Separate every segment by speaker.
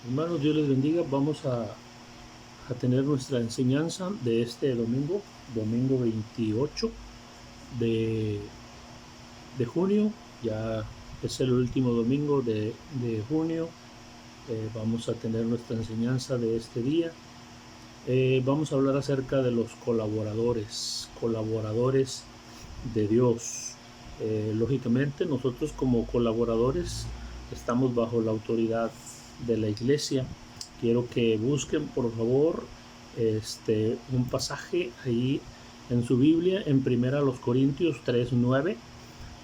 Speaker 1: Hermanos, Dios les bendiga. Vamos a tener nuestra enseñanza de este domingo, domingo 28 de, de junio. Ya es el último domingo de junio. Vamos a tener nuestra enseñanza de este día. Vamos a hablar acerca de los colaboradores de Dios. Lógicamente, nosotros como colaboradores estamos bajo la autoridad de la iglesia. Quiero que busquen, por favor, un pasaje ahí en su Biblia, en 1 Corintios 3:9.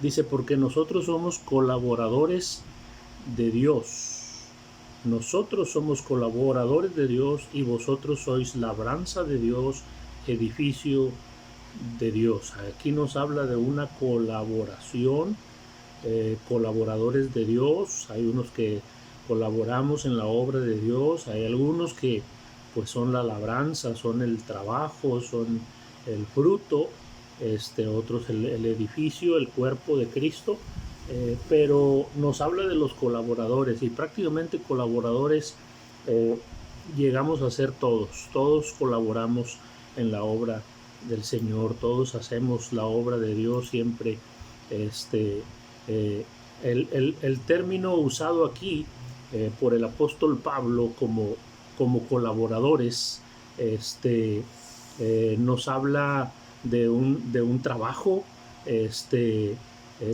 Speaker 1: Dice, porque nosotros somos colaboradores de Dios. Nosotros somos colaboradores de Dios y vosotros sois labranza de Dios, edificio de Dios. Aquí nos habla de una colaboración, colaboradores de Dios. Hay unos que colaboramos en la obra de Dios, hay algunos que pues son la labranza, son el trabajo, son el fruto, otros el edificio, el cuerpo de Cristo. Pero nos habla de los colaboradores y prácticamente colaboradores eh, llegamos a ser todos colaboramos en la obra del Señor, todos hacemos la obra de Dios siempre. Este, el término usado aquí por el apóstol Pablo como colaboradores nos habla de un trabajo,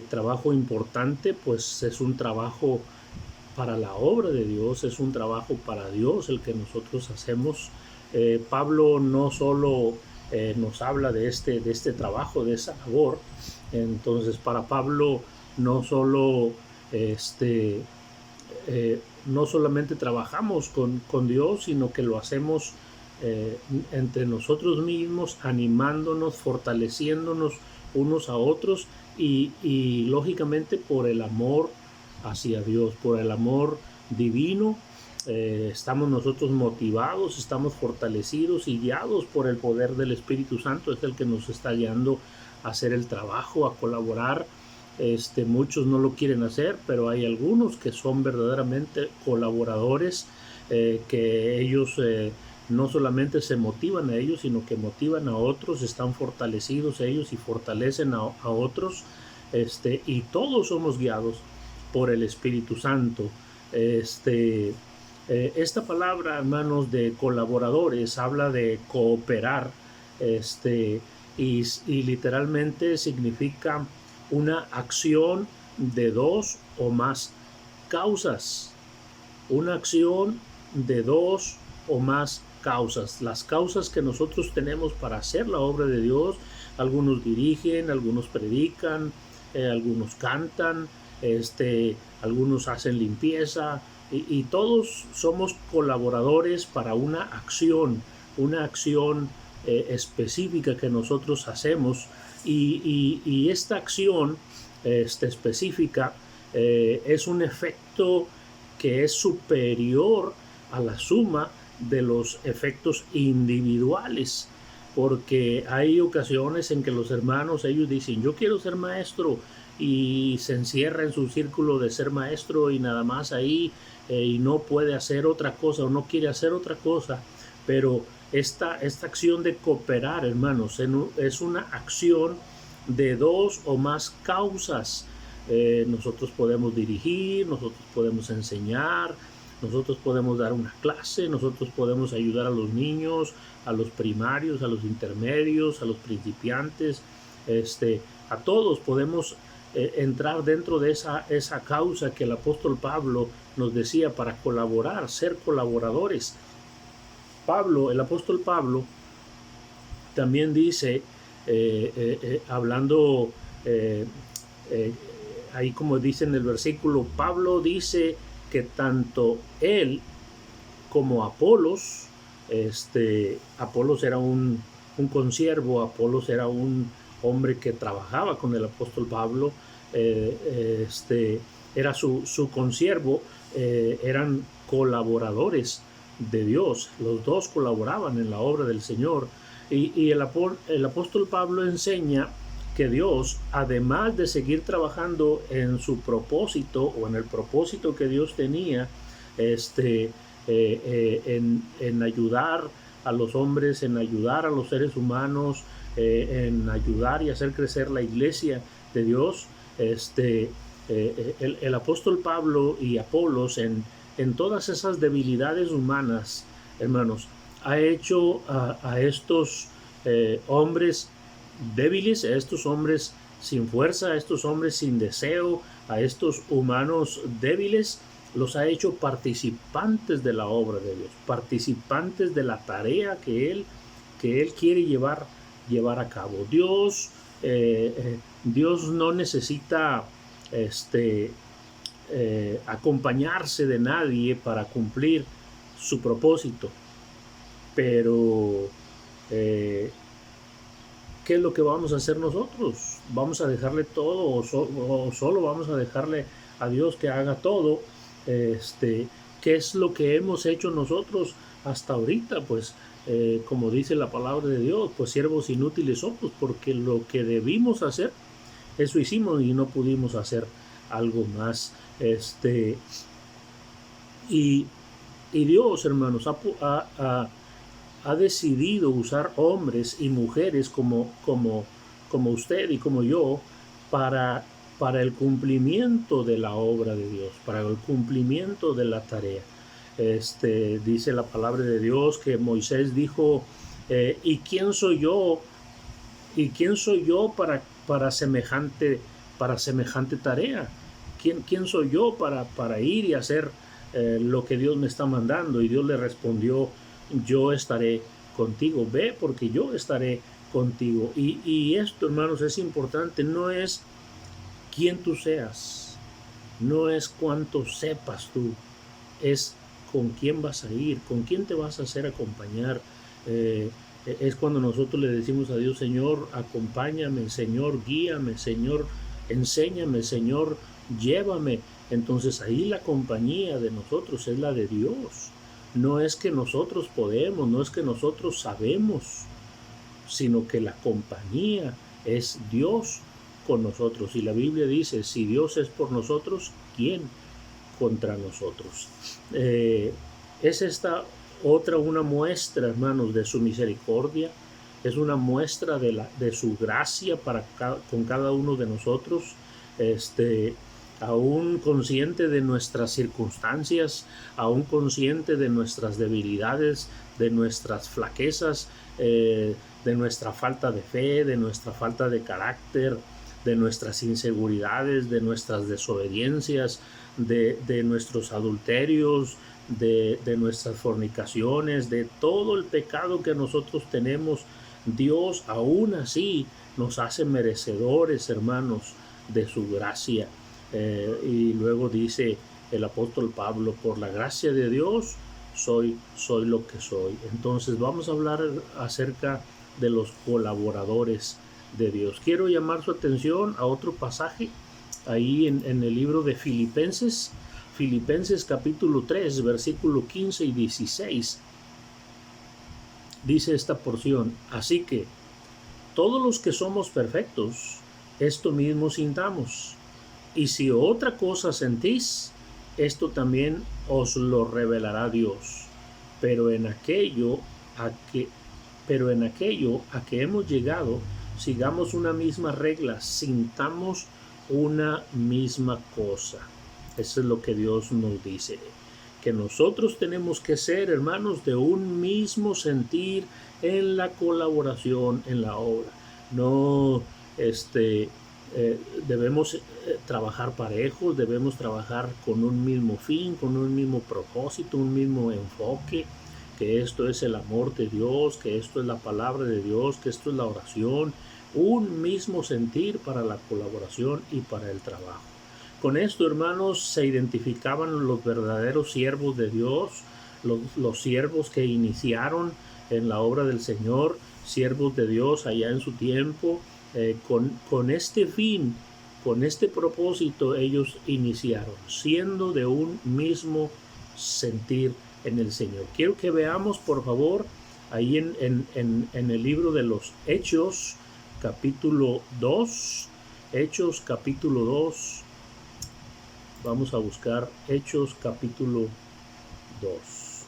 Speaker 1: trabajo importante, pues es un trabajo para la obra de Dios, es un trabajo para Dios el que nosotros hacemos. Pablo no solo nos habla de este trabajo, de esa labor. Entonces, para Pablo no solo no solamente trabajamos con Dios, sino que lo hacemos entre nosotros mismos, animándonos, fortaleciéndonos unos a otros y lógicamente por el amor hacia Dios, por el amor divino. Estamos nosotros motivados, estamos fortalecidos y guiados por el poder del Espíritu Santo. Es el que nos está guiando a hacer el trabajo, a colaborar. Muchos no lo quieren hacer, pero hay algunos que son verdaderamente colaboradores, que ellos no solamente se motivan a ellos, sino que motivan a otros, están fortalecidos ellos y fortalecen a otros, y todos somos guiados por el Espíritu Santo. Esta palabra, hermanos, de colaboradores, habla de cooperar, y literalmente significa una acción de dos o más causas. Una acción de dos o más causas. Las causas que nosotros tenemos para hacer la obra de Dios, algunos dirigen, algunos predican, algunos cantan, algunos hacen limpieza, y todos somos colaboradores para una acción específica que nosotros hacemos, y esta acción específica es un efecto que es superior a la suma de los efectos individuales, porque hay ocasiones en que los hermanos, ellos dicen, yo quiero ser maestro, y se encierra en su círculo de ser maestro y nada más ahí, y no puede hacer otra cosa o no quiere hacer otra cosa. Pero esta acción de cooperar, hermanos, es una acción de dos o más causas. Nosotros podemos dirigir, nosotros podemos enseñar, nosotros podemos dar una clase, nosotros podemos ayudar a los niños, a los primarios, a los intermedios, a los principiantes, a todos podemos entrar dentro de esa causa que el apóstol Pablo nos decía para colaborar, ser colaboradores. El apóstol Pablo también dice, hablando ahí como dice en el versículo, Pablo dice que tanto él como Apolos, Apolos era un consiervo, Apolos era un hombre que trabajaba con el apóstol Pablo, era su consiervo, eran colaboradores de Dios, los dos colaboraban en la obra del Señor, y el apóstol Pablo enseña que Dios, además de seguir trabajando en su propósito o en el propósito que Dios tenía, en ayudar a los hombres, en ayudar a los seres humanos, en ayudar y hacer crecer la iglesia de Dios. El apóstol Pablo y Apolos en todas esas debilidades humanas, hermanos, ha hecho a estos hombres débiles, a estos hombres sin fuerza, a estos hombres sin deseo, a estos humanos débiles, los ha hecho participantes de la obra de Dios, participantes de la tarea que Él quiere llevar a cabo. Dios no necesita acompañarse de nadie para cumplir su propósito, pero ¿qué es lo que vamos a hacer nosotros? ¿Vamos a dejarle todo o solo vamos a dejarle a Dios que haga todo? ¿Qué es lo que hemos hecho nosotros hasta ahorita? Pues como dice la palabra de Dios, pues siervos inútiles somos, porque lo que debimos hacer, eso hicimos y no pudimos hacer algo más. Y Dios, hermanos, ha decidido usar hombres y mujeres como usted y como yo para el cumplimiento de la obra de Dios, para el cumplimiento de la tarea. Dice la palabra de Dios que Moisés dijo, ¿y quién soy yo? ¿Y quién soy yo para semejante tarea? ¿Quién soy yo para ir y hacer lo que Dios me está mandando? Y Dios le respondió, yo estaré contigo, ve porque yo estaré contigo. Y esto, hermanos, es importante, no es quién tú seas, no es cuánto sepas tú, es con quién vas a ir, con quién te vas a hacer acompañar. Es cuando nosotros le decimos a Dios, Señor, acompáñame, Señor, guíame, Señor, enséñame, Señor, llévame. Entonces ahí la compañía de nosotros es la de Dios. No es que nosotros podemos, no es que nosotros sabemos, sino que la compañía es Dios con nosotros. Y la Biblia dice, si Dios es por nosotros, ¿quién contra nosotros? Es esta una muestra, hermanos, de su misericordia, es una muestra de su gracia con cada uno de nosotros, aún consciente de nuestras circunstancias, aún consciente de nuestras debilidades, de nuestras flaquezas, de nuestra falta de fe, de nuestra falta de carácter, de nuestras inseguridades, de nuestras desobediencias, de nuestros adulterios, de nuestras fornicaciones, de todo el pecado que nosotros tenemos. Dios aún así nos hace merecedores, hermanos, de su gracia. Y luego dice el apóstol Pablo, por la gracia de Dios soy lo que soy. Entonces vamos a hablar acerca de los colaboradores de Dios. Quiero llamar su atención a otro pasaje ahí en el libro de Filipenses capítulo 3, versículo 15 y 16. Dice esta porción, así que todos los que somos perfectos, esto mismo sintamos. Y si otra cosa sentís, esto también os lo revelará Dios. Pero en aquello a que hemos llegado, sigamos una misma regla, sintamos una misma cosa. Eso es lo que Dios nos dice, que nosotros tenemos que ser, hermanos, de un mismo sentir en la colaboración en la obra. No, debemos trabajar parejos, debemos trabajar con un mismo fin, con un mismo propósito, un mismo enfoque, que esto es el amor de Dios, que esto es la palabra de Dios, que esto es la oración, un mismo sentir para la colaboración y para el trabajo. Con esto, hermanos, se identificaban los verdaderos siervos de Dios, los siervos que iniciaron en la obra del Señor, siervos de Dios allá en su tiempo, con este fin, con este propósito ellos iniciaron, siendo de un mismo sentir en el Señor. Quiero que veamos, por favor, ahí en el libro de los Hechos, capítulo 2, Hechos capítulo 2, vamos a buscar Hechos capítulo 2.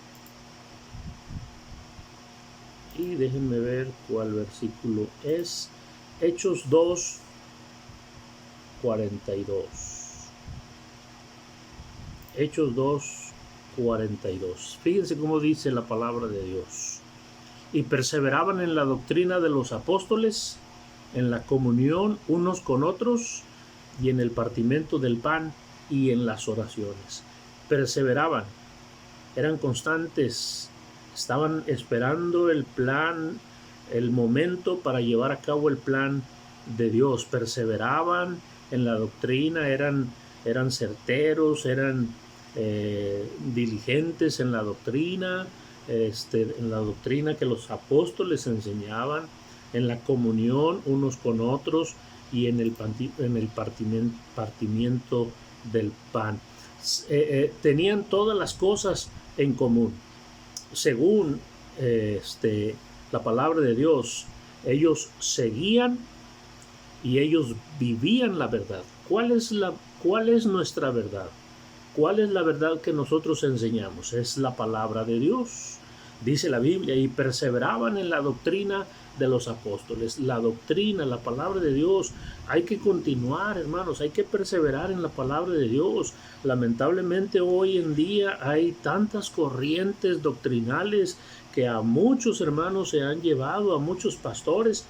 Speaker 1: Y déjenme ver cuál versículo es. Hechos 2, 42. Hechos 2, 42. Fíjense cómo dice la palabra de Dios. Y perseveraban en la doctrina de los apóstoles, en la comunión unos con otros, y en el partimiento del pan y en las oraciones. Perseveraban, eran constantes, estaban esperando el plan, el momento para llevar a cabo el plan de Dios. Perseveraban en la doctrina, eran certeros, eran diligentes en la doctrina, en la doctrina que los apóstoles enseñaban, en la comunión unos con otros y en el partimiento del pan. Tenían todas las cosas en común. Según la palabra de Dios, ellos seguían y ellos vivían la verdad. ¿Cuál es nuestra verdad? ¿Cuál es la verdad que nosotros enseñamos? Es la palabra de Dios. Dice la Biblia, y perseveraban en la doctrina de los apóstoles. La doctrina, la palabra de Dios. Hay que continuar, hermanos, hay que perseverar en la palabra de Dios. Lamentablemente hoy en día hay tantas corrientes doctrinales que a muchos hermanos se han llevado, a muchos pastores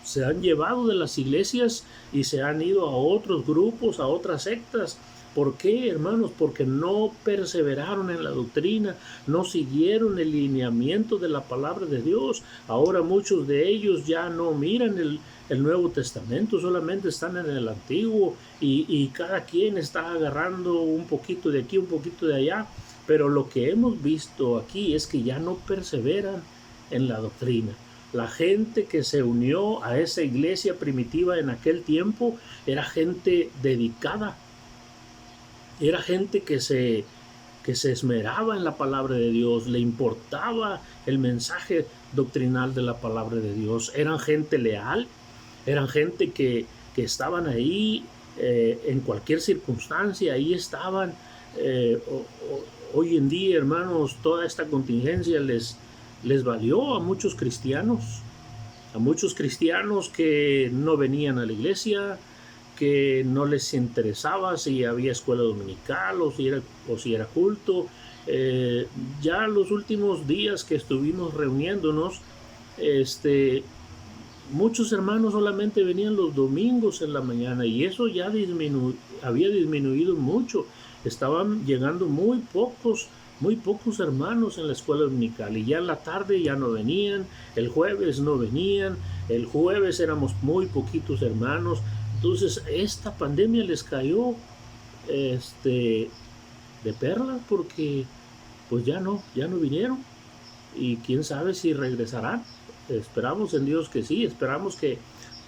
Speaker 1: se han llevado de las iglesias y se han ido a otros grupos, a otras sectas. ¿Por qué, hermanos? Porque no perseveraron en la doctrina, no siguieron el lineamiento de la palabra de Dios. Ahora muchos de ellos ya no miran el Nuevo Testamento, solamente están en el Antiguo y cada quien está agarrando un poquito de aquí, un poquito de allá. Pero lo que hemos visto aquí es que ya no perseveran en la doctrina. La gente que se unió a esa iglesia primitiva en aquel tiempo era gente dedicada, era gente que se esmeraba en la palabra de Dios, le importaba el mensaje doctrinal de la palabra de Dios, eran gente leal, eran gente que estaban ahí en cualquier circunstancia, ahí estaban. Hoy en día, hermanos, toda esta contingencia les valió a muchos cristianos que no venían a la iglesia, que no les interesaba si había escuela dominical o si era culto. Ya los últimos días que estuvimos reuniéndonos, muchos hermanos solamente venían los domingos en la mañana y eso ya había disminuido mucho. Estaban llegando muy pocos hermanos en la escuela dominical y ya en la tarde ya no venían, el jueves no venían, el jueves éramos muy poquitos hermanos. Entonces esta pandemia les cayó de perlas porque pues ya no vinieron y quién sabe si regresarán. Esperamos en Dios que sí, esperamos que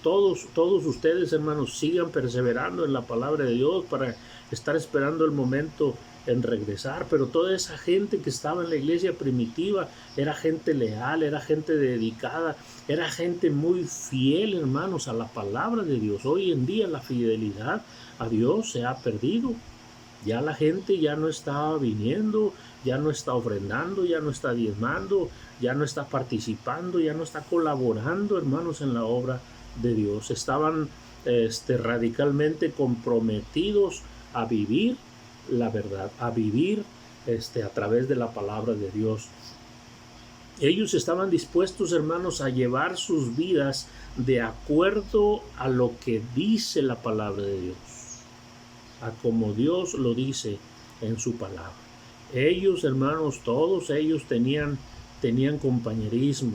Speaker 1: todos ustedes, hermanos, sigan perseverando en la palabra de Dios para estar esperando el momento en regresar. Pero toda esa gente que estaba en la iglesia primitiva era gente leal, era gente dedicada, era gente muy fiel, hermanos, a la palabra de Dios. Hoy en día la fidelidad a Dios se ha perdido. Ya la gente ya no está viniendo, ya no está ofrendando, ya no está diezmando, ya no está participando, ya no está colaborando, hermanos, en la obra de Dios. Estaban radicalmente comprometidos a vivir la verdad, a vivir a través de la palabra de Dios. Ellos estaban dispuestos, hermanos, a llevar sus vidas de acuerdo a lo que dice la palabra de Dios, a como Dios lo dice en su palabra. Ellos, hermanos, todos ellos tenían compañerismo.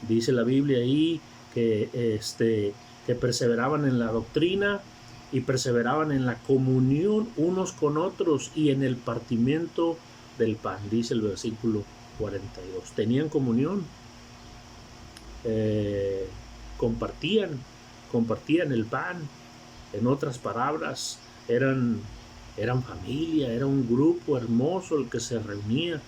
Speaker 1: Dice la Biblia ahí que perseveraban en la doctrina y perseveraban en la comunión unos con otros y en el partimiento del pan, dice el versículo 42. Tenían comunión, compartían el pan. En otras palabras, eran familia, era un grupo hermoso el que se reunía.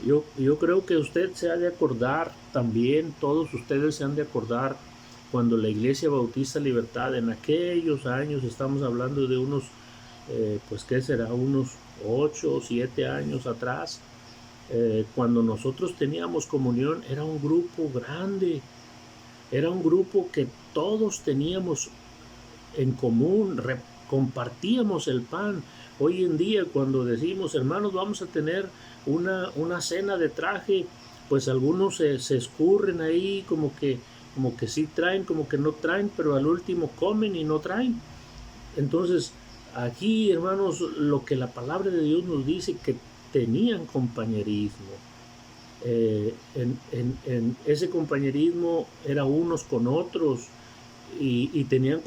Speaker 1: Yo creo que usted se ha de acordar también, todos ustedes se han de acordar cuando la Iglesia Bautista Libertad, en aquellos años, estamos hablando de unos, pues qué será, unos 8 o 7 años atrás, Cuando nosotros teníamos comunión era un grupo grande, era un grupo que todos teníamos en común, compartíamos el pan. Hoy en día cuando decimos, hermanos, vamos a tener una cena de traje, pues algunos se escurren ahí como que sí traen, como que no traen, pero al último comen y no traen. Entonces, aquí, hermanos, lo que la palabra de Dios nos dice, que tenían compañerismo. En ese compañerismo era unos con otros y tenían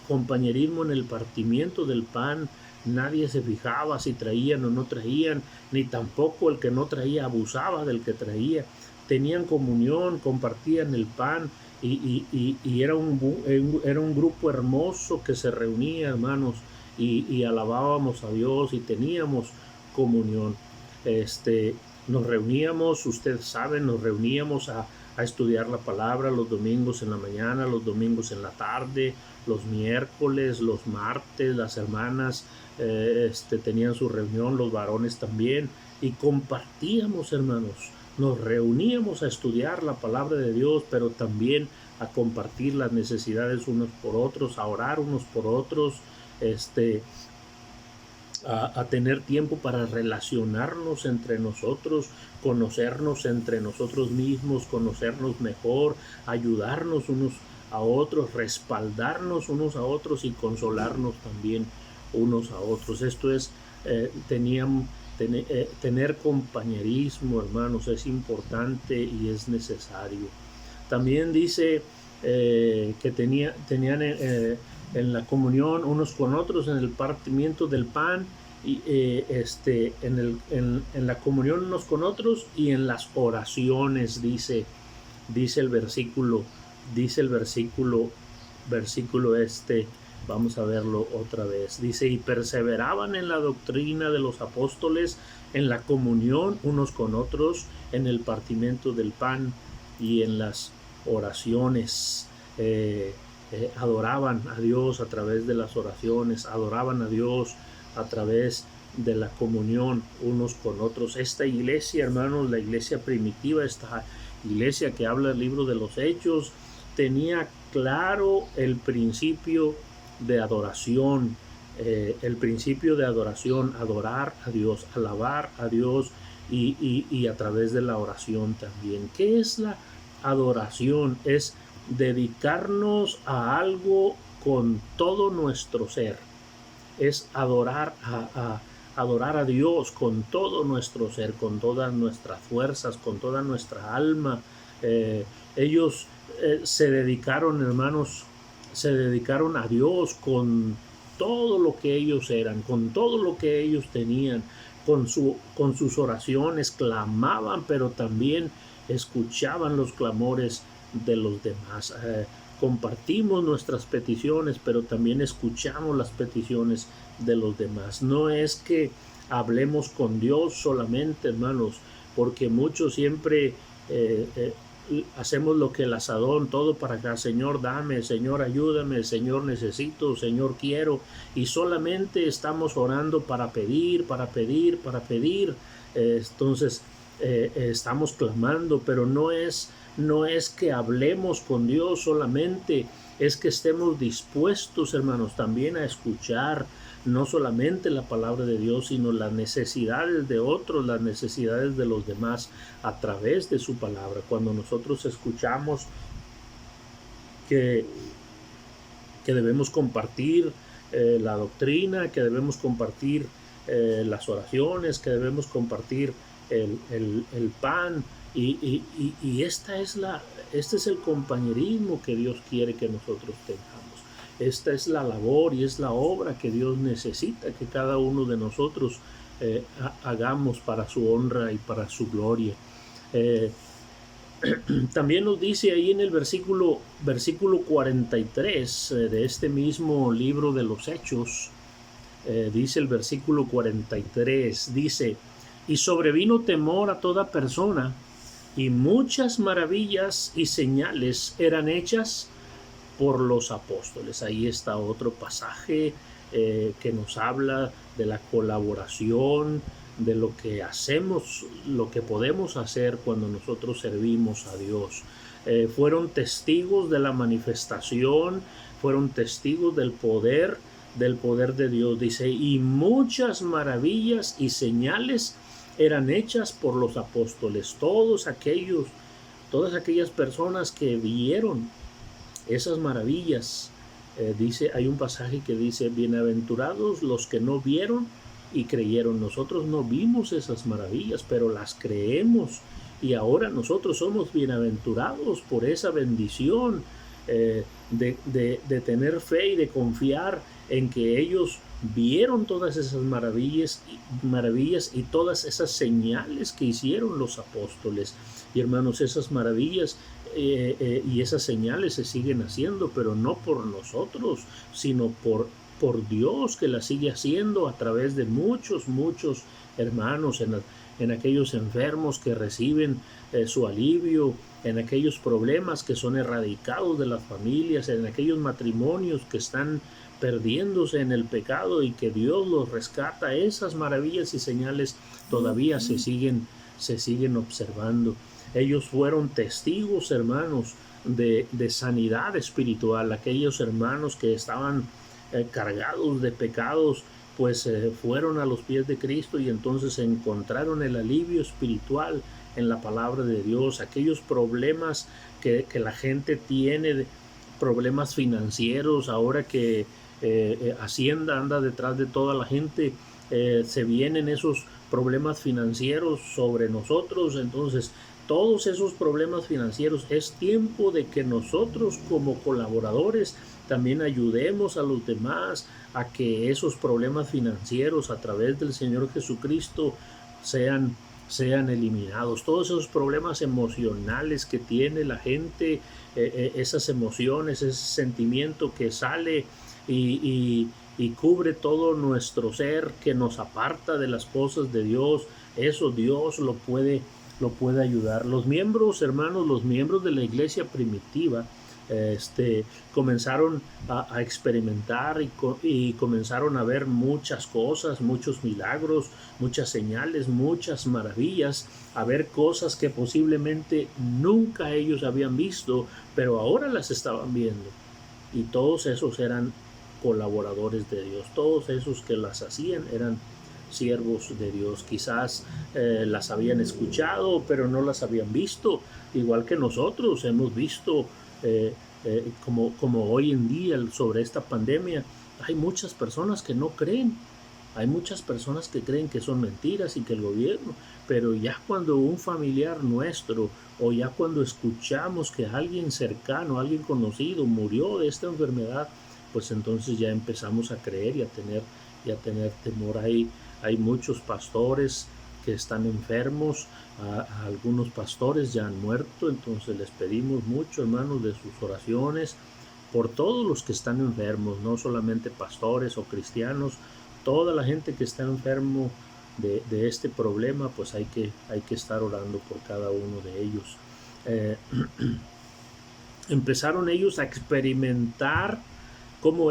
Speaker 1: compañerismo en el partimiento del pan. Nadie se fijaba si traían o no traían, ni tampoco el que no traía abusaba del que traía. Tenían comunión, compartían el pan y era un grupo hermoso que se reunía, hermanos, y alabábamos a Dios y teníamos comunión. Nos reuníamos, ustedes saben, nos reuníamos a estudiar la palabra los domingos en la mañana, los domingos en la tarde, los miércoles, los martes, las hermanas tenían su reunión, los varones también, y compartíamos, hermanos, nos reuníamos a estudiar la palabra de Dios, pero también a compartir las necesidades unos por otros, a orar unos por otros, a tener tiempo para relacionarnos entre nosotros, conocernos entre nosotros mismos, conocernos mejor, ayudarnos unos a otros, respaldarnos unos a otros y consolarnos también unos a otros. Esto es, tener compañerismo, hermanos, es importante y es necesario. También dice que tenían en la comunión unos con otros, en el partimiento del pan, y en la comunión unos con otros y en las oraciones, dice el versículo, versículo vamos a verlo otra vez. Dice, y perseveraban en la doctrina de los apóstoles, en la comunión unos con otros, en el partimiento del pan y en las oraciones. Adoraban a Dios a través de las oraciones, adoraban a Dios a través de la comunión unos con otros. Esta iglesia, hermanos, la iglesia primitiva, esta iglesia que habla el libro de los Hechos, tenía claro el principio de adoración, adorar a Dios, alabar a Dios y a través de la oración también. ¿Qué es la adoración? Es dedicarnos a algo con todo nuestro ser. Es adorar a Dios con todo nuestro ser, con todas nuestras fuerzas, con toda nuestra alma. Ellos se dedicaron, hermanos, se dedicaron a Dios con todo lo que ellos eran, con todo lo que ellos tenían, con sus oraciones, clamaban, pero también escuchaban los clamores de los demás. Compartimos nuestras peticiones, pero también escuchamos las peticiones de los demás. No es que hablemos con Dios solamente, hermanos, porque muchos siempre hacemos lo que el asadón, todo para acá, Señor dame, Señor ayúdame, Señor necesito, Señor quiero, y solamente estamos orando para pedir, para pedir, para pedir. Entonces estamos clamando, pero no es que hablemos con Dios solamente, es que estemos dispuestos, hermanos, también a escuchar no solamente la palabra de Dios, sino las necesidades de otros, las necesidades de los demás a través de su palabra. Cuando nosotros escuchamos que debemos compartir la doctrina, que debemos compartir las oraciones, que debemos compartir el pan, y este es el compañerismo que Dios quiere que nosotros tengamos. Esta es la labor y es la obra que Dios necesita que cada uno de nosotros hagamos para su honra y para su gloria. También nos dice ahí en el versículo 43 de este mismo libro de los Hechos, dice el versículo 43, dice, y sobrevino temor a toda persona, y muchas maravillas y señales eran hechas por los apóstoles. Ahí está otro pasaje que nos habla de la colaboración de lo que hacemos, lo que podemos hacer cuando nosotros servimos a Dios. Fueron testigos de la manifestación, fueron testigos del poder de Dios. Dice, y muchas maravillas y señales eran hechas por los apóstoles. Todas aquellas personas que vieron esas maravillas. Hay un pasaje que dice, bienaventurados los que no vieron y creyeron. Nosotros no vimos esas maravillas, pero las creemos. Y ahora nosotros somos bienaventurados por esa bendición de tener fe y de confiar en que ellos vieron todas esas maravillas y todas esas señales que hicieron los apóstoles. Y hermanos, esas maravillas y esas señales se siguen haciendo, pero no por nosotros, sino por Dios, que las sigue haciendo a través de muchos hermanos, en aquellos enfermos que reciben su alivio, en aquellos problemas que son erradicados de las familias, en aquellos matrimonios que están perdiéndose en el pecado y que Dios los rescata. Esas maravillas y señales todavía se siguen observando. Ellos fueron testigos, hermanos, de sanidad espiritual. Aquellos hermanos que estaban cargados de pecados, pues fueron a los pies de Cristo y entonces encontraron el alivio espiritual en la palabra de Dios. Aquellos problemas que la gente tiene, problemas financieros, ahora que Hacienda anda detrás de toda la gente, se vienen esos problemas financieros sobre nosotros. Entonces, todos esos problemas financieros, es tiempo de que nosotros como colaboradores también ayudemos a los demás a que esos problemas financieros a través del Señor Jesucristo sean eliminados. Todos esos problemas emocionales que tiene la gente, esas emociones, ese sentimiento que sale y cubre todo nuestro ser, que nos aparta de las cosas de Dios, eso Dios lo puede ayudar. Los miembros, hermanos, los miembros de la iglesia primitiva comenzaron a experimentar y comenzaron a ver muchas cosas, muchos milagros, muchas señales, muchas maravillas, a ver cosas que posiblemente nunca ellos habían visto, pero ahora las estaban viendo. Y todos esos eran colaboradores de Dios, todos esos que las hacían eran siervos de Dios. Quizás las habían escuchado, pero no las habían visto, igual que nosotros hemos visto como hoy en día sobre esta pandemia. Hay muchas personas que no creen, hay muchas personas que creen que son mentiras y que el gobierno, pero ya cuando un familiar nuestro o ya cuando escuchamos que alguien cercano, alguien conocido murió de esta enfermedad, pues entonces ya empezamos a creer y a tener temor. Hay muchos pastores que están enfermos, algunos pastores ya han muerto, entonces les pedimos mucho, hermanos, de sus oraciones por todos los que están enfermos, no solamente pastores o cristianos, toda la gente que está enfermo de este problema, pues hay que estar orando por cada uno de ellos. Empezaron ellos a experimentar como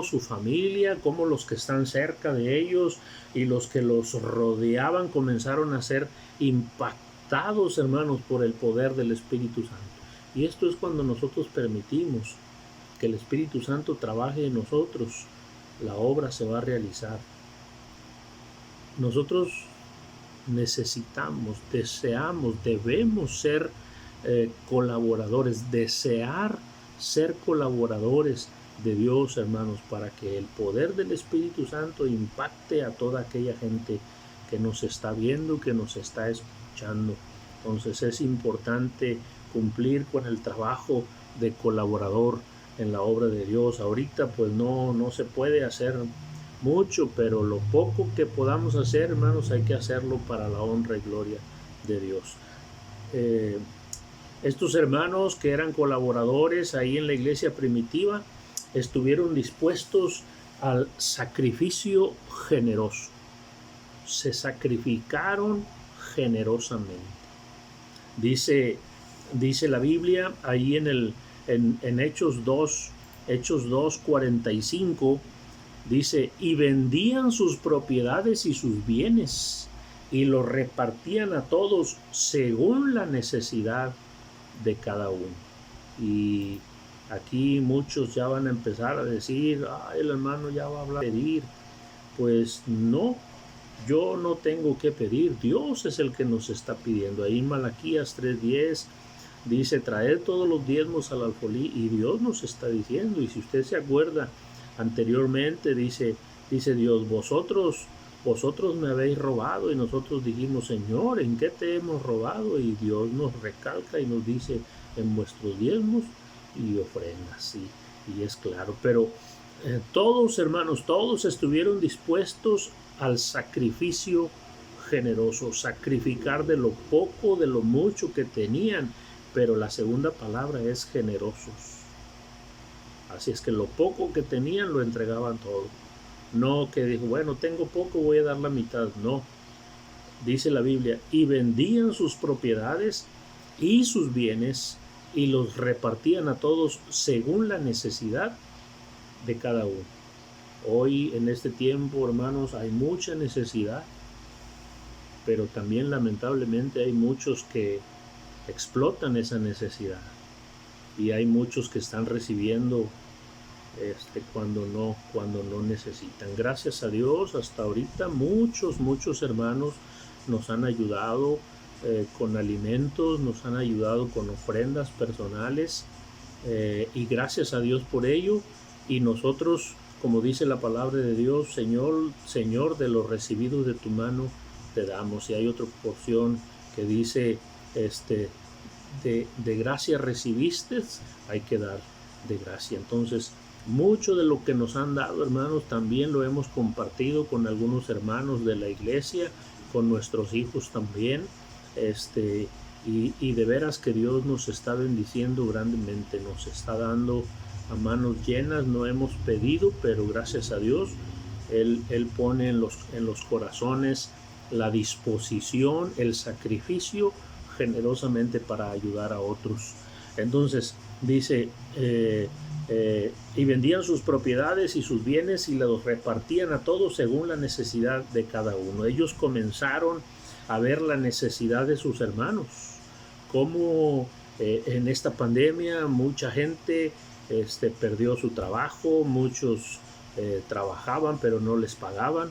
Speaker 1: su familia, como los que están cerca de ellos y los que los rodeaban comenzaron a ser impactados, hermanos, por el poder del Espíritu Santo. Y esto es cuando nosotros permitimos que el Espíritu Santo trabaje en nosotros, la obra se va a realizar. Nosotros necesitamos, deseamos, debemos ser colaboradores, desear ser colaboradores de Dios, hermanos, para que el poder del Espíritu Santo impacte a toda aquella gente que nos está viendo, que nos está escuchando. Entonces es importante cumplir con el trabajo de colaborador en la obra de Dios. Ahorita pues no se puede hacer mucho, pero lo poco que podamos hacer, hermanos, hay que hacerlo para la honra y gloria de Dios. Estos hermanos que eran colaboradores ahí en la iglesia primitiva estuvieron dispuestos al sacrificio generoso. Se sacrificaron generosamente. Dice la Biblia ahí en Hechos 2:45, Dice, y vendían sus propiedades y sus bienes y los repartían a todos según la necesidad de cada uno. Y aquí muchos ya van a empezar a decir, el hermano ya va a hablar de pedir. Pues no, yo no tengo que pedir, Dios es el que nos está pidiendo. Ahí en Malaquías 3:10 dice, traed todos los diezmos al alfolí, y Dios nos está diciendo. Y si usted se acuerda, anteriormente dice Dios, vosotros me habéis robado, y nosotros dijimos, Señor, ¿en qué te hemos robado? Y Dios nos recalca y nos dice, en vuestros diezmos y ofrendas. Y es claro, pero todos, hermanos, todos estuvieron dispuestos al sacrificio generoso, sacrificar de lo poco, de lo mucho que tenían, pero la segunda palabra es generosos. Así es que lo poco que tenían lo entregaban todo. No que dijo, bueno, tengo poco, voy a dar la mitad. No, dice la Biblia, y vendían sus propiedades y sus bienes y los repartían a todos según la necesidad de cada uno. Hoy en este tiempo, hermanos, hay mucha necesidad, pero también lamentablemente hay muchos que explotan esa necesidad, y hay muchos que están recibiendo cuando no necesitan. Gracias a Dios, hasta ahorita muchos hermanos nos han ayudado con alimentos, nos han ayudado con ofrendas personales, y gracias a Dios por ello. Y nosotros, como dice la palabra de Dios, Señor, de los recibidos de tu mano te damos. Y hay otra porción que dice, de gracia recibiste, hay que dar de gracia. Entonces, mucho de lo que nos han dado, hermanos, también lo hemos compartido con algunos hermanos de la iglesia, con nuestros hijos también, y de veras que Dios nos está bendiciendo grandemente, nos está dando a manos llenas. No hemos pedido, pero gracias a Dios, Él pone en los corazones la disposición, el sacrificio generosamente para ayudar a otros. Entonces dice, y vendían sus propiedades y sus bienes y los repartían a todos según la necesidad de cada uno. Ellos comenzaron a ver la necesidad de sus hermanos, como en esta pandemia mucha gente perdió su trabajo, muchos trabajaban pero no les pagaban.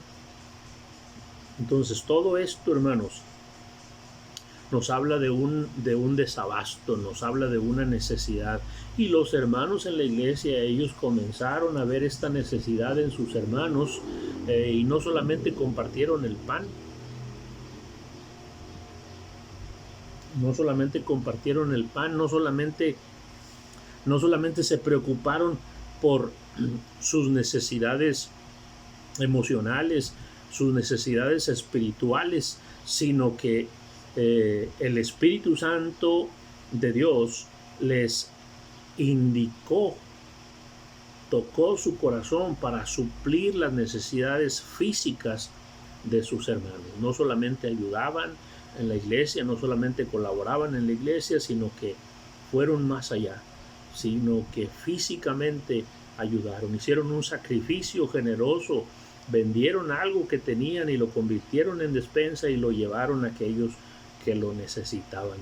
Speaker 1: Entonces todo esto, hermanos, nos habla de un desabasto, nos habla de una necesidad. Y los hermanos en la iglesia, ellos comenzaron a ver esta necesidad en sus hermanos, y no solamente compartieron el pan, no solamente se preocuparon por sus necesidades emocionales, sus necesidades espirituales, sino que el Espíritu Santo de Dios les indicó, tocó su corazón para suplir las necesidades físicas de sus hermanos. No solamente ayudaban en la iglesia, no solamente colaboraban en la iglesia, sino que fueron más allá, sino que físicamente ayudaron, hicieron un sacrificio generoso, vendieron algo que tenían y lo convirtieron en despensa y lo llevaron a aquellos que lo necesitaban,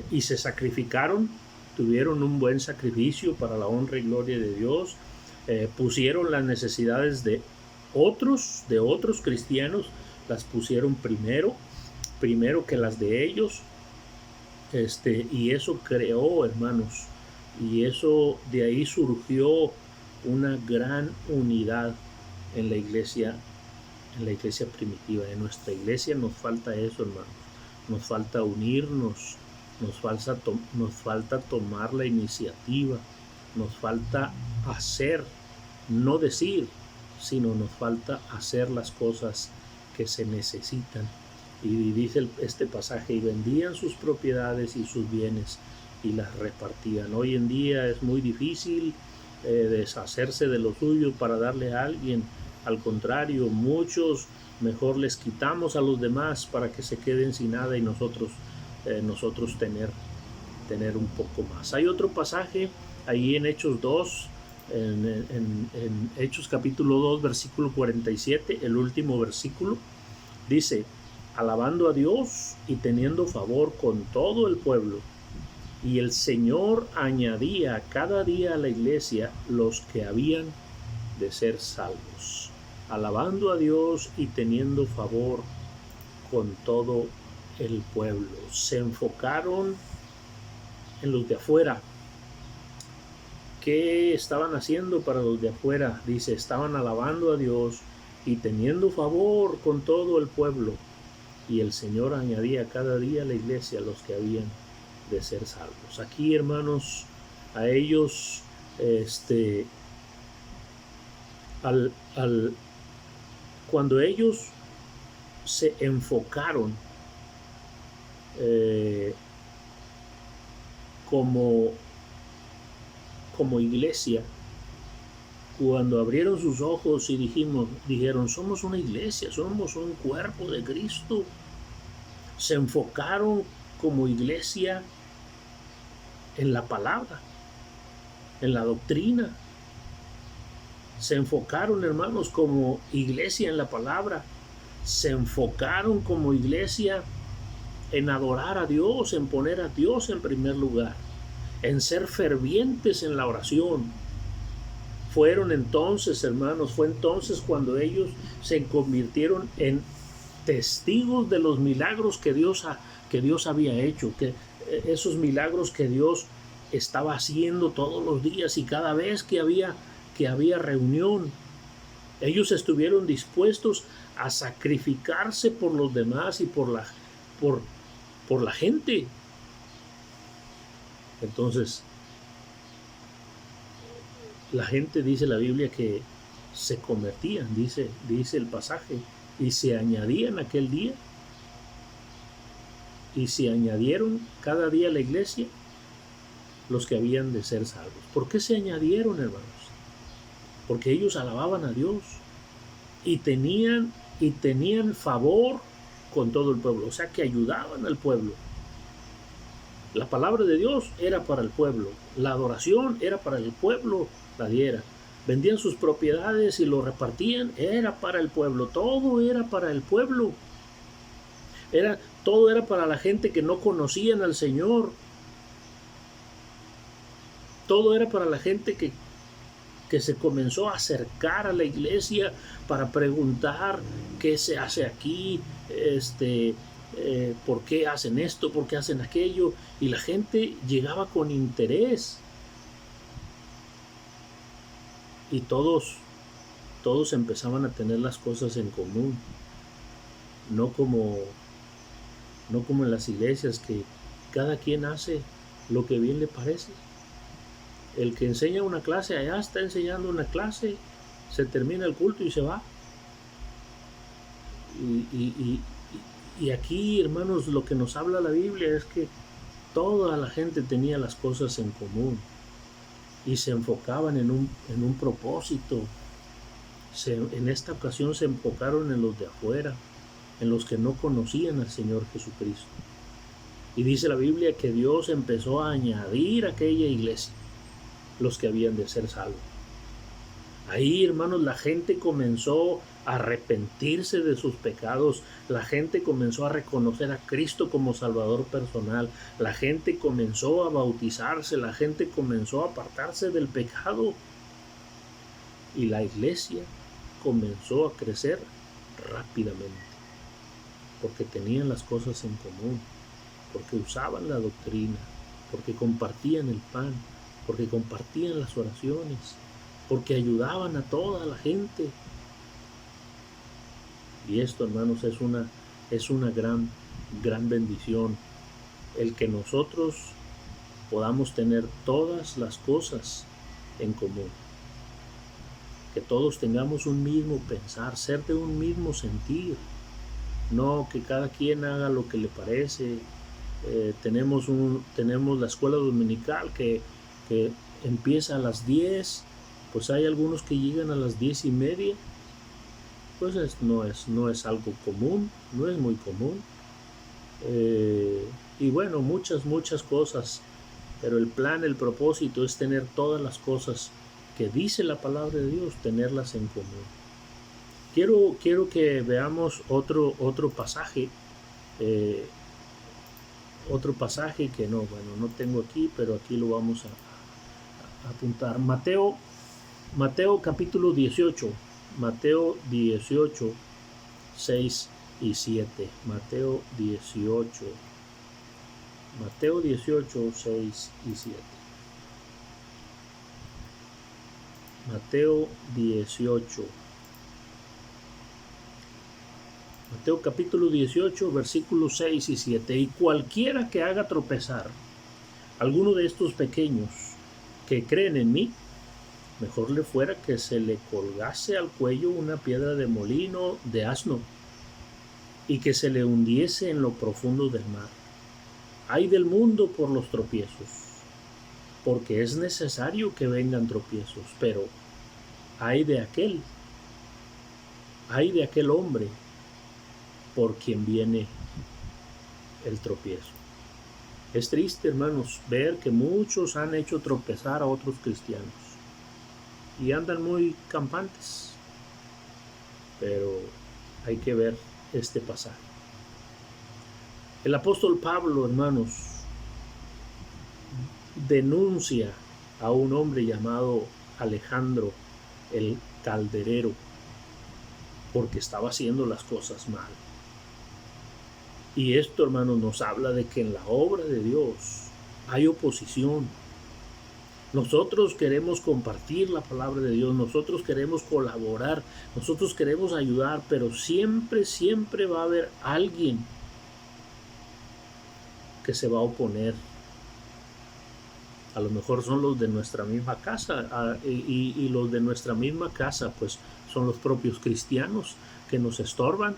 Speaker 1: y se sacrificaron, tuvieron un buen sacrificio para la honra y gloria de Dios, pusieron las necesidades de otros cristianos, las pusieron primero que las de ellos, y eso creó, hermanos, y eso, de ahí surgió una gran unidad en la iglesia primitiva. En nuestra iglesia nos falta eso, hermanos. Nos falta unirnos, nos falta tomar la iniciativa, nos falta hacer, no decir, sino nos falta hacer las cosas que se necesitan. Y dice este pasaje, y vendían sus propiedades y sus bienes y las repartían. Hoy en día es muy difícil deshacerse de lo suyo para darle a alguien. Al contrario, muchos mejor les quitamos a los demás para que se queden sin nada y nosotros tener un poco más. Hay otro pasaje ahí en Hechos 2, en Hechos capítulo 2, versículo 47, el último versículo, dice: alabando a Dios y teniendo favor con todo el pueblo. Y el Señor añadía cada día a la iglesia los que habían de ser salvos. Alabando a Dios y teniendo favor con todo el pueblo. Se enfocaron en los de afuera. ¿Qué estaban haciendo para los de afuera? Dice, estaban alabando a Dios y teniendo favor con todo el pueblo. Y el Señor añadía cada día a la iglesia los que habían de ser salvos. Aquí, hermanos, a ellos, cuando ellos se enfocaron como iglesia, cuando abrieron sus ojos y dijeron, somos una iglesia, somos un cuerpo de Cristo, se enfocaron como iglesia en la palabra, en la doctrina. Se enfocaron, hermanos, como iglesia en la palabra. Se enfocaron como iglesia en adorar a Dios, en poner a Dios en primer lugar, en ser fervientes en la oración. Fueron entonces, hermanos, fue entonces cuando ellos se convirtieron en testigos de los milagros que Dios había hecho, que esos milagros que Dios estaba haciendo todos los días, y cada vez que había reunión, ellos estuvieron dispuestos a sacrificarse por los demás y por la gente. Entonces, la gente, dice la Biblia, que se convertían, dice el pasaje, y se añadían aquel día, y se añadieron cada día a la iglesia los que habían de ser salvos. ¿Por qué se añadieron, hermanos? Porque ellos alababan a Dios y tenían favor con todo el pueblo, o sea que ayudaban al pueblo. La palabra de Dios era para el pueblo, la adoración era para el pueblo, la diera. Vendían sus propiedades y lo repartían, era para el pueblo, todo era para el pueblo. Todo era para la gente que no conocían al Señor. Todo era para la gente que se comenzó a acercar a la iglesia para preguntar qué se hace aquí, por qué hacen esto, por qué hacen aquello, y la gente llegaba con interés, y todos empezaban a tener las cosas en común, no como en las iglesias, que cada quien hace lo que bien le parece. El que enseña una clase allá está enseñando una clase, se termina el culto y se va. Y aquí, hermanos, lo que nos habla la Biblia es que toda la gente tenía las cosas en común y se enfocaban en un propósito. En esta ocasión se enfocaron en los de afuera, en los que no conocían al Señor Jesucristo. Y dice la Biblia que Dios empezó a añadir a aquella iglesia los que habían de ser salvos. Ahí, hermanos, la gente comenzó a arrepentirse de sus pecados, la gente comenzó a reconocer a Cristo como Salvador personal, la gente comenzó a bautizarse, la gente comenzó a apartarse del pecado, y la iglesia comenzó a crecer rápidamente, porque tenían las cosas en común, porque usaban la doctrina, porque compartían el pan, porque compartían las oraciones, porque ayudaban a toda la gente. Y esto, hermanos, es una gran bendición, el que nosotros podamos tener todas las cosas en común, que todos tengamos un mismo pensar, ser de un mismo sentir, no que cada quien haga lo que le parece. Tenemos la escuela dominical que empieza a las 10, pues hay algunos que llegan a las 10:30, pues no es algo común, no es muy común, y bueno, muchas cosas, pero el plan, el propósito es tener todas las cosas que dice la palabra de Dios, tenerlas en común. Quiero que veamos otro pasaje, que no tengo aquí, pero aquí lo vamos a apuntar. Mateo capítulo 18, Mateo 18, 6 y 7. Mateo 18, 6 y 7. Mateo 18. Mateo capítulo 18, versículos 6 y 7. Y cualquiera que haga tropezar a alguno de estos pequeños que creen en mí, mejor le fuera que se le colgase al cuello una piedra de molino de asno y que se le hundiese en lo profundo del mar. Ay del mundo por los tropiezos, porque es necesario que vengan tropiezos, pero ay de aquel hombre por quien viene el tropiezo. Es triste, hermanos, ver que muchos han hecho tropezar a otros cristianos y andan muy campantes, pero hay que ver este pasaje. El apóstol Pablo, hermanos, denuncia a un hombre llamado Alejandro el calderero porque estaba haciendo las cosas mal. Y esto, hermanos, nos habla de que en la obra de Dios hay oposición. Nosotros queremos compartir la palabra de Dios, nosotros queremos colaborar, nosotros queremos ayudar, pero siempre va a haber alguien que se va a oponer. A lo mejor son los de nuestra misma casa, y los de nuestra misma casa pues son los propios cristianos que nos estorban,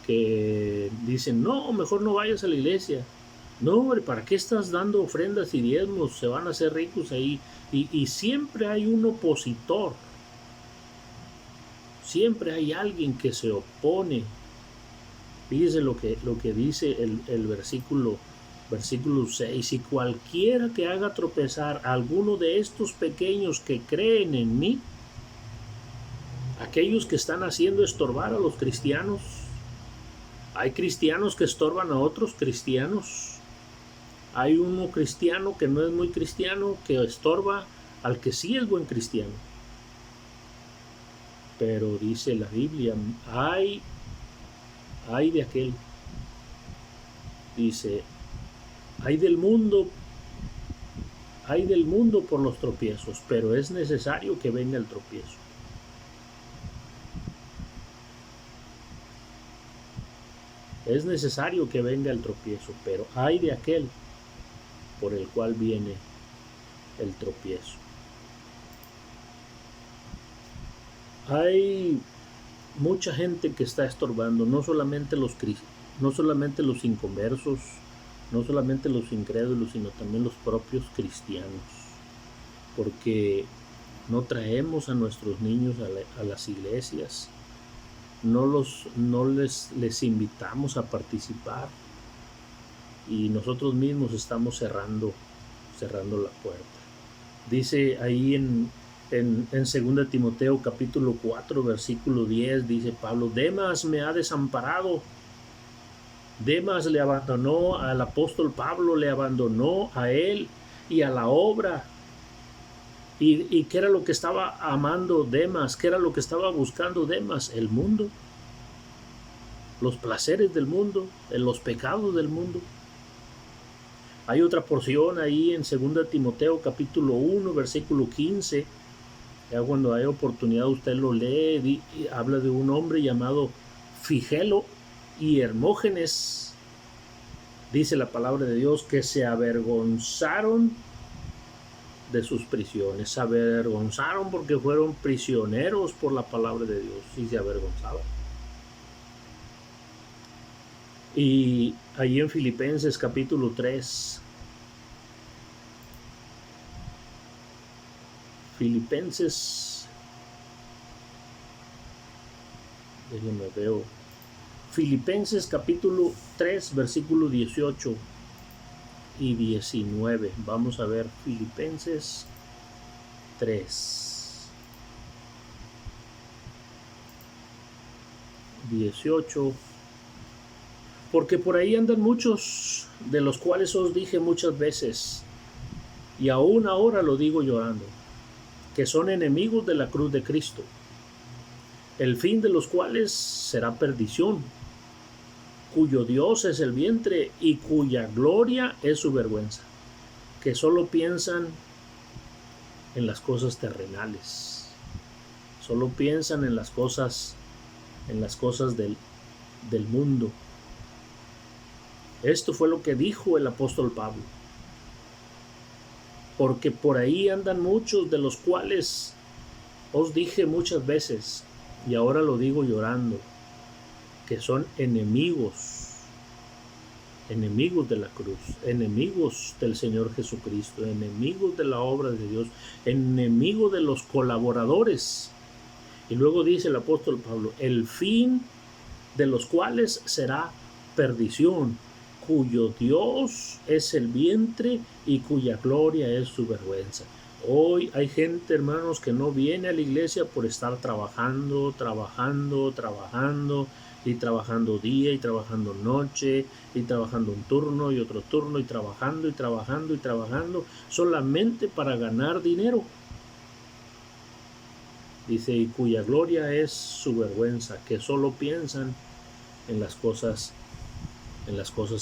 Speaker 1: que dicen, no, mejor no vayas a la iglesia. No, hombre, ¿para qué estás dando ofrendas y diezmos? Se van a hacer ricos ahí. Y siempre hay un opositor. Siempre hay alguien que se opone. Fíjese lo que dice el versículo 6. Y cualquiera que haga tropezar a alguno de estos pequeños que creen en mí, aquellos que están haciendo estorbar a los cristianos. Hay cristianos que estorban a otros cristianos. Hay uno cristiano que no es muy cristiano, que estorba al que sí es buen cristiano. Pero dice la Biblia, ay de aquel. Dice, ay del mundo por los tropiezos, pero es necesario que venga el tropiezo. Es necesario que venga el tropiezo, pero ay de aquel por el cual viene el tropiezo. Hay mucha gente que está estorbando, no solamente los inconversos, no solamente los incrédulos, sino también los propios cristianos, porque no traemos a nuestros niños a las iglesias, no les invitamos a participar, y nosotros mismos estamos cerrando la puerta. Dice ahí en 2 Timoteo capítulo 4 versículo 10, dice Pablo, Demas me ha desamparado. Demas le abandonó al apóstol Pablo, le abandonó a él y a la obra. ¿Y qué era lo que estaba amando Demas? ¿Qué era lo que estaba buscando Demas? El mundo, los placeres del mundo, los pecados del mundo. Hay otra porción ahí en 2 Timoteo capítulo 1 versículo 15. Ya cuando hay oportunidad usted lo lee, y habla de un hombre llamado Figelo y Hermógenes. Dice la palabra de Dios que se avergonzaron de sus prisiones. Se avergonzaron porque fueron prisioneros por la palabra de Dios y se avergonzaban. Y ahí en Filipenses capítulo 3, Filipenses capítulo 3 versículo 18 y 19. Vamos a ver Filipenses 3, 18. Porque por ahí andan muchos, de los cuales os dije muchas veces, y aún ahora lo digo llorando, que son enemigos de la cruz de Cristo, el fin de los cuales será perdición, cuyo Dios es el vientre y cuya gloria es su vergüenza, que solo piensan en las cosas terrenales, solo piensan en las cosas del mundo. Esto fue lo que dijo el apóstol Pablo. Porque por ahí andan muchos, de los cuales os dije muchas veces, y ahora lo digo llorando, que son enemigos de la cruz, enemigos del Señor Jesucristo, enemigos de la obra de Dios, enemigos de los colaboradores. Y luego dice el apóstol Pablo, el fin de los cuales será perdición, cuyo Dios es el vientre y cuya gloria es su vergüenza. Hoy hay gente, hermanos, que no viene a la iglesia por estar trabajando y trabajando día y trabajando noche y trabajando un turno y otro turno y trabajando solamente para ganar dinero. Dice, y cuya gloria es su vergüenza, que solo piensan en las cosas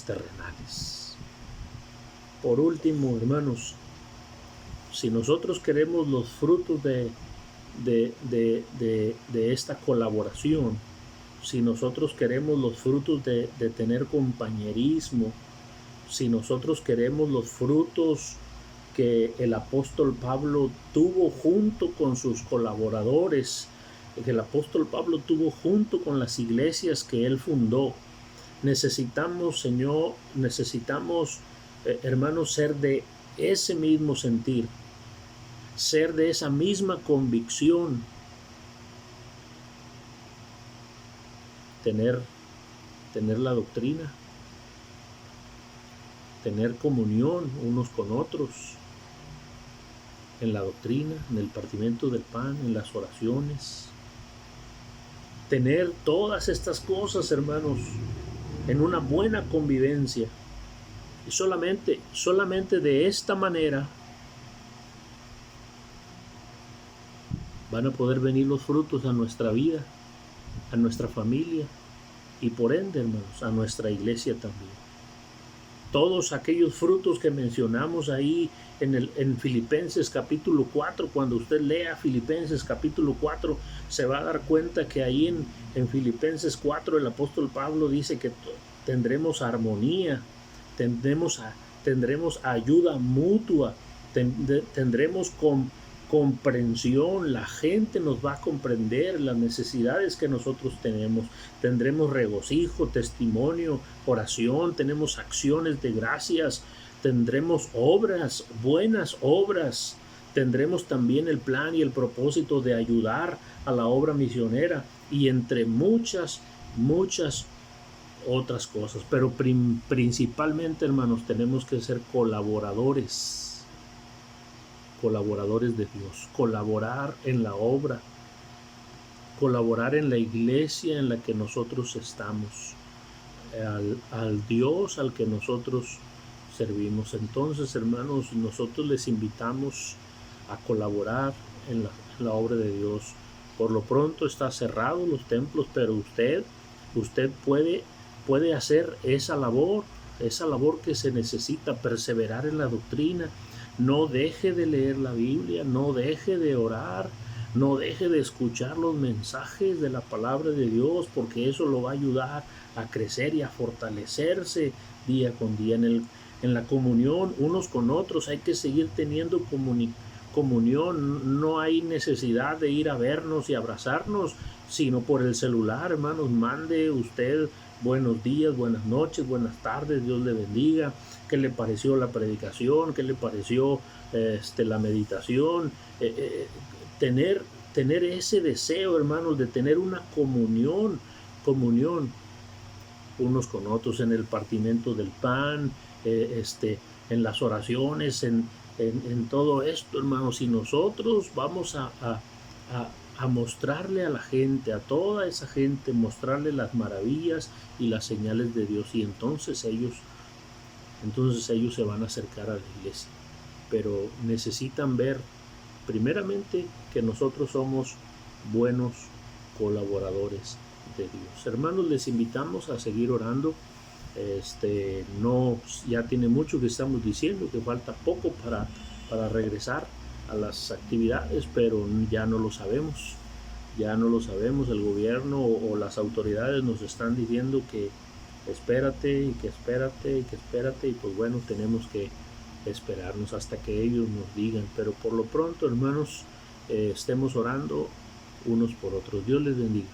Speaker 1: terrenales. Por último, hermanos, si nosotros queremos los frutos de esta colaboración, si nosotros queremos los frutos de tener compañerismo, si nosotros queremos los frutos que el apóstol Pablo tuvo junto con sus colaboradores, que el apóstol Pablo tuvo junto con las iglesias que él fundó, necesitamos, hermanos, ser de ese mismo sentir, ser de esa misma convicción, tener la doctrina, tener comunión unos con otros, en la doctrina, en el partimiento del pan, en las oraciones, tener todas estas cosas, hermanos, en una buena convivencia. Y solamente de esta manera van a poder venir los frutos a nuestra vida, a nuestra familia y por ende, hermanos, a nuestra iglesia también. Todos aquellos frutos que mencionamos ahí en Filipenses capítulo 4, cuando usted lea Filipenses capítulo 4, se va a dar cuenta que ahí en Filipenses 4 el apóstol Pablo dice que tendremos armonía, tendremos ayuda mutua, tendremos comprensión, la gente nos va a comprender las necesidades que nosotros tenemos, tendremos regocijo, testimonio, oración, tenemos acciones de gracias, tendremos obras, buenas obras, tendremos también el plan y el propósito de ayudar a la obra misionera y entre muchas otras cosas, pero principalmente, hermanos, tenemos que ser colaboradores de Dios, colaborar en la obra, colaborar en la iglesia en la que nosotros estamos, al Dios al que nosotros servimos. Entonces, hermanos, nosotros les invitamos a colaborar en la obra de Dios. Por lo pronto está cerrado los templos, pero usted puede hacer esa labor que se necesita, perseverar en la doctrina. No deje de leer la Biblia, no deje de orar, no deje de escuchar los mensajes de la palabra de Dios, porque eso lo va a ayudar a crecer y a fortalecerse día con día en la comunión unos con otros. Hay que seguir teniendo comunión, no hay necesidad de ir a vernos y abrazarnos, sino por el celular, hermanos, mande usted buenos días, buenas noches, buenas tardes, Dios le bendiga, qué le pareció la predicación, qué le pareció la meditación, tener ese deseo, hermanos, de tener una comunión unos con otros en el partimiento del pan, en las oraciones, en en todo esto, hermanos, y nosotros vamos a mostrarle a la gente, a toda esa gente, mostrarle las maravillas y las señales de Dios, y entonces ellos se van a acercar a la iglesia. Pero necesitan ver primeramente que nosotros somos buenos colaboradores de Dios. Hermanos, les invitamos a seguir orando. No, ya tiene mucho que estamos diciendo, que falta poco para regresar a las actividades, pero ya no lo sabemos. Ya no lo sabemos. El gobierno o las autoridades nos están diciendo que espérate y que espérate y que espérate, y pues bueno, tenemos que esperarnos hasta que ellos nos digan. Pero por lo pronto, hermanos, estemos orando unos por otros. Dios les bendiga.